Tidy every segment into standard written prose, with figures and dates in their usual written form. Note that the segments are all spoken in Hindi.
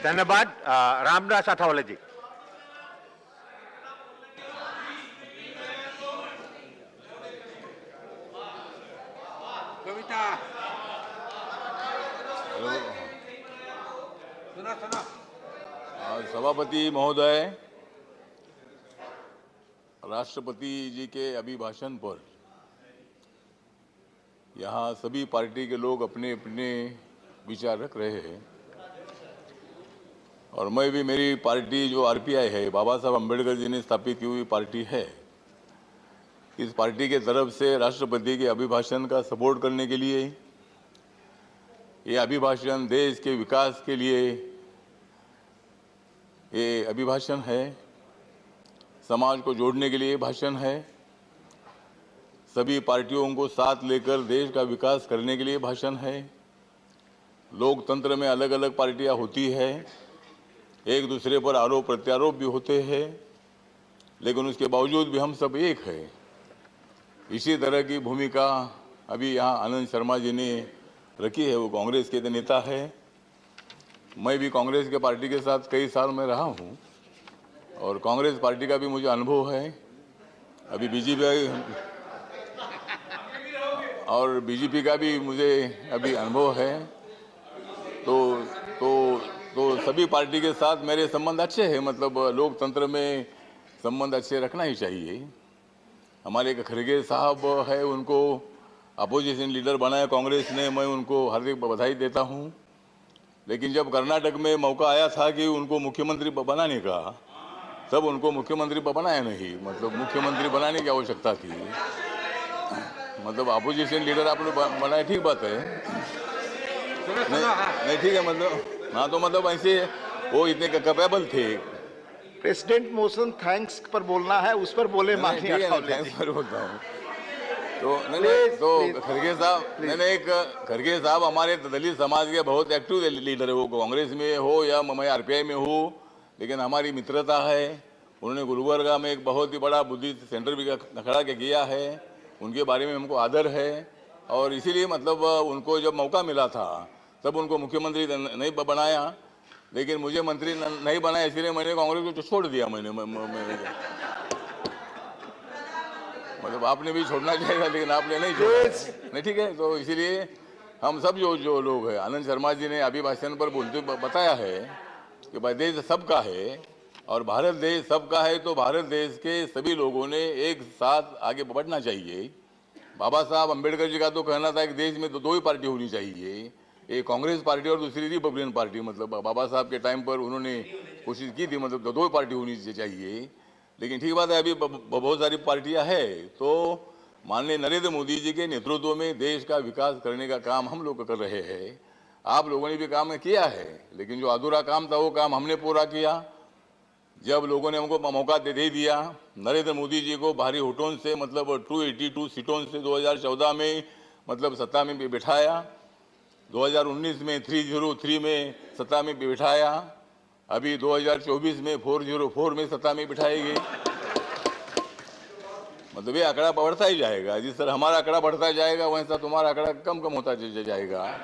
धन्यवाद। रामदास अठावले जी। कविता सुना सुना। सभापति महोदय, राष्ट्रपति जी के अभिभाषण पर यहाँ सभी पार्टी के लोग अपने अपने विचार रख रहे हैं और मैं भी, मेरी पार्टी जो आरपीआई है, बाबा साहब अम्बेडकर जी ने स्थापित की हुई पार्टी है, इस पार्टी के तरफ से राष्ट्रपति के अभिभाषण का सपोर्ट करने के लिए, ये अभिभाषण देश के विकास के लिए ये अभिभाषण है, समाज को जोड़ने के लिए भाषण है, सभी पार्टियों को साथ लेकर देश का विकास करने के लिए भाषण है। लोकतंत्र में अलग अलग पार्टियां होती है, एक दूसरे पर आरोप प्रत्यारोप भी होते हैं, लेकिन उसके बावजूद भी हम सब एक है। इसी तरह की भूमिका अभी यहाँ आनंद शर्मा जी ने रखी है। वो कांग्रेस के नेता है, मैं भी कांग्रेस के पार्टी के साथ कई साल में रहा हूँ और कांग्रेस पार्टी का भी मुझे अनुभव है। अभी बीजेपी का भी मुझे अभी अनुभव है। तो सभी पार्टी के साथ मेरे संबंध अच्छे हैं। मतलब लोकतंत्र में संबंध अच्छे रखना ही चाहिए। हमारे एक खड़गे साहब है, उनको अपोजिशन लीडर बनाया कांग्रेस ने, मैं उनको हार्दिक बधाई देता हूँ। लेकिन जब कर्नाटक में मौका आया था कि उनको मुख्यमंत्री बनाने का, तब उनको मुख्यमंत्री बनाया नहीं। मतलब मुख्यमंत्री बनाने की आवश्यकता थी। मतलब अपोजिशन लीडर आपने बनाया, ठीक बात है, नहीं ठीक है। मतलब हाँ, तो मतलब ऐसे वो इतने कैपेबल थे। प्रेसिडेंट मोशन थैंक्स पर बोलना है, उस पर बोले। माननीय थैंक्स पर बोलता हूँ। तो नहीं तो खड़गे साहब हमारे दलित समाज के बहुत एक्टिव लीडर है। वो कांग्रेस में हो या मैं आरपीआई में हूँ, लेकिन हमारी मित्रता है। उन्होंने गुलबर्गा में एक बहुत ही बड़ा बुद्धिस्ट सेंटर भी खड़ा किया है। उनके बारे में हमको आदर है और इसीलिए मतलब उनको जब मौका मिला था तब उनको मुख्यमंत्री नहीं बनाया, लेकिन मुझे मंत्री नहीं बनाया, इसलिए मैंने कांग्रेस को छोड़ दिया। मतलब आपने भी छोड़ना चाहिए, लेकिन आपने नहीं छोड़ा। नहीं ठीक है। तो इसीलिए हम सब जो लोग हैं, आनंद शर्मा जी ने अभिभाषण पर बोलते बताया है कि भाई देश सबका है और भारत देश सबका है, तो भारत देश के सभी लोगों ने एक साथ आगे बढ़ना चाहिए। बाबा साहब अम्बेडकर जी का तो कहना था कि देश में दो ही पार्टी होनी चाहिए, एक कांग्रेस पार्टी और दूसरी रिपब्लिकन पार्टी। मतलब बाबा साहब के टाइम पर उन्होंने कोशिश की थी, मतलब दो ही पार्टी होनी चाहिए। लेकिन ठीक बात है, अभी बहुत सारी पार्टियां हैं। तो माननीय नरेंद्र मोदी जी के नेतृत्व में देश का विकास करने का काम हम लोग कर रहे हैं। आप लोगों ने भी काम किया है, लेकिन जो अधूरा काम था वो काम हमने पूरा किया। जब लोगों ने हमको मौका दे दिया, नरेंद्र मोदी जी को भारी वोटों से, मतलब 282 सीटों से 2014 में मतलब सत्ता में बिठाया, 2019 में 303 में सत्ता में बिठाया, अभी 2024 में 404 में सत्ता में बिठाएगी। मतलब ये आंकड़ा बढ़ता ही जाएगा। जिस तरह हमारा आंकड़ा बढ़ता जाएगा, वैसा तुम्हारा आंकड़ा कम होता जाएगा।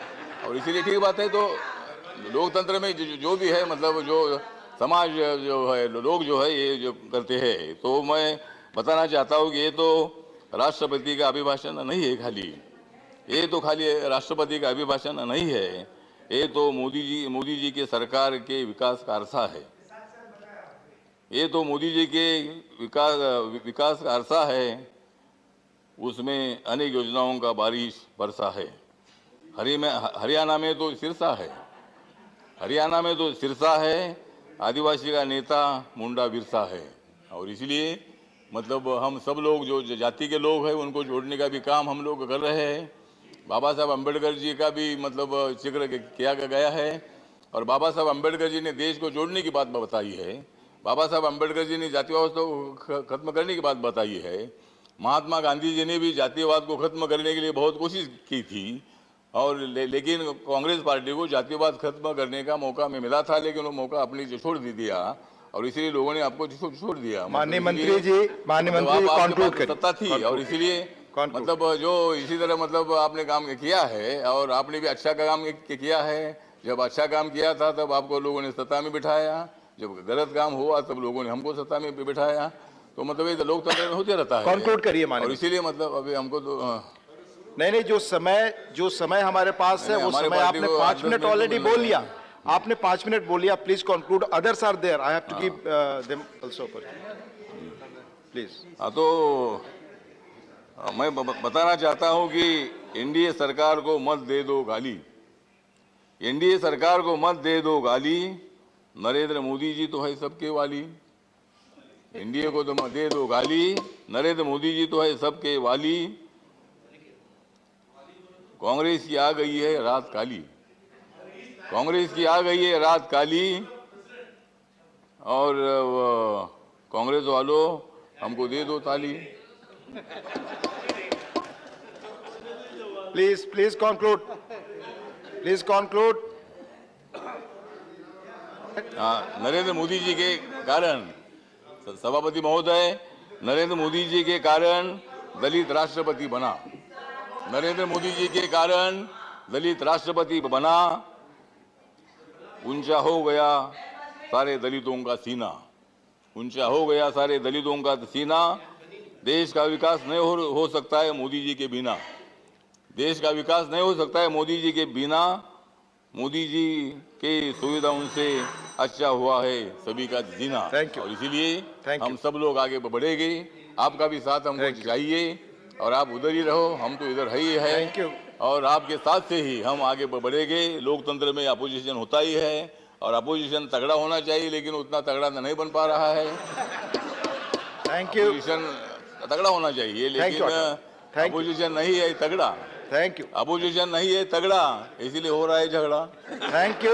और इसीलिए ठीक बात है। तो लोकतंत्र में जो भी है, मतलब जो समाज जो है, लोग जो है, ये जो करते हैं, तो मैं बताना चाहता हूँ कि ये तो राष्ट्रपति का अभिभाषण नहीं है खाली, ये तो खाली राष्ट्रपति का अभिभाषण नहीं है, ये तो मोदी जी के सरकार के विकास का अरसा है। ये तो मोदी जी के विकास का अरसा है। उसमें अनेक योजनाओं का बारिश बरसा है। हरियाणा में तो सिरसा है, हरियाणा में तो सिरसा है। आदिवासी का नेता मुंडा बिरसा है। और इसलिए मतलब हम सब लोग जो जाति के लोग हैं, उनको जोड़ने का भी काम हम लोग कर रहे हैं। बाबा साहब अम्बेडकर जी का भी मतलब जिक्र किया गया है और बाबा साहब अम्बेडकर जी ने देश को जोड़ने की बात बताई है। बाबा साहब अम्बेडकर जी ने जातिवाद को खत्म करने की बात बताई है। महात्मा गांधी जी ने भी जातिवाद को खत्म करने के लिए बहुत कोशिश की थी और लेकिन कांग्रेस पार्टी को जातिवाद खत्म करने का मौका में मिला था, लेकिन वो मौका अपनी छोड़ दिया और इसीलिए लोगों ने आपको छोड़ दिया। माननीय मंत्री जी, सत्ता थी और इसीलिए मतलब जो इसी तरह मतलब आपने काम किया है और आपने भी अच्छा काम किया है। जब अच्छा काम किया था तब आपको लोगों ने सत्ता में बिठाया, जब गलत काम हुआ तब लोगों ने हमको सत्ता में बिठाया। तो मतलब ये लोकतंत्र में होते रहता है। Conclude करिए माननीय। और इसीलिए मतलब अभी हमको तो नहीं, जो समय हमारे पास है वो हमारे समय पार्टी आपने को 5 10 मिनट मिनट ऑलरेडी मिल बोल रहे लिया। हैं। आपने 5 मिनट बोल लिया, please conclude. Others are there, I have to give them also please. हाँ, तो मैं बताना चाहता हूं कि एनडीए सरकार को मत दे दो गाली, एनडीए सरकार को मत दे दो गाली, नरेंद्र मोदी जी तो है सबके वाली। एनडीए को तो मत दे दो गाली, नरेंद्र मोदी जी तो है सबके वाली। कांग्रेस की आ गई है रात काली, कांग्रेस की आ गई है रात काली। और कांग्रेस वालों हमको दे दो ताली। Please conclude, please conclude. Narendra Modi ji के कारण, सभापति महोदय, नरेंद्र मोदी जी के कारण दलित राष्ट्रपति बना, नरेंद्र मोदी जी के कारण दलित राष्ट्रपति बना। ऊंचा हो गया सारे दलितों का सीना, ऊंचा हो गया सारे दलितों का सीना। देश का विकास नहीं हो सकता है मोदी जी के बिना, देश का विकास नहीं हो सकता है मोदी जी के बिना। मोदी जी के सुविधाओं से अच्छा हुआ है सभी का जीना। और इसीलिए हम सब लोग आगे बढ़ेंगे। आपका भी साथ हमको चाहिए और आप उधर ही रहो, हम तो इधर ही है। और आपके साथ से ही हम आगे बढ़ेंगे। लोकतंत्र में अपोजिशन होता ही है और अपोजिशन तगड़ा होना चाहिए, लेकिन उतना तगड़ा नहीं बन पा रहा है। अपोजिशन तगड़ा होना चाहिए, लेकिन अपोजिशन नहीं है तगड़ा। अपोजिशन नहीं है तगड़ा, इसीलिए हो रहा है झगड़ा। Thank you.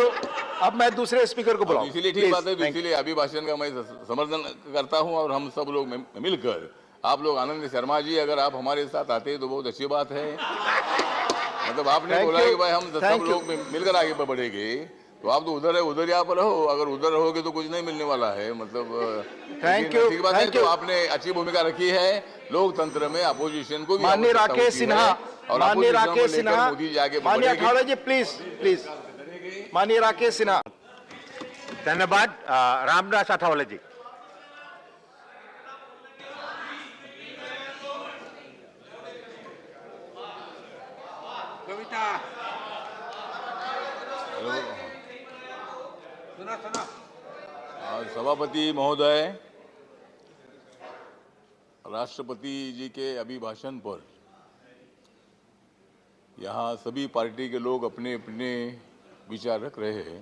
अब मैं दूसरे स्पीकर को बुलाऊं। इसीलिए ठीक बात है, तो इसीलिए अभिभाषण का मैं समर्थन करता हूं। और हम सब लोग मिलकर, आप लोग, आनंद शर्मा जी अगर आप हमारे साथ आते तो बहुत अच्छी बात है। मतलब आपने बोला कि भाई हम सब लोग मिलकर आगे बढ़ेंगे, तो आप तो उधर है, उधर ही आप रहो। अगर उधर रहोगे तो कुछ नहीं मिलने वाला है। मतलब ठीक बात है। तो आपने अच्छी भूमिका रखी है लोकतंत्र में, अपोजिशन को भी। माननीय राकेश सिन्हा, माननीय राकेश सिन्हा, मोदी जी आगे माननीय अठावले जी प्लीज, माननीय राकेश सिन्हा। धन्यवाद। रामदास अठावले जी। सभापति महोदय, राष्ट्रपति जी के अभिभाषण पर यहाँ सभी पार्टी के लोग अपने अपने विचार रख रहे हैं।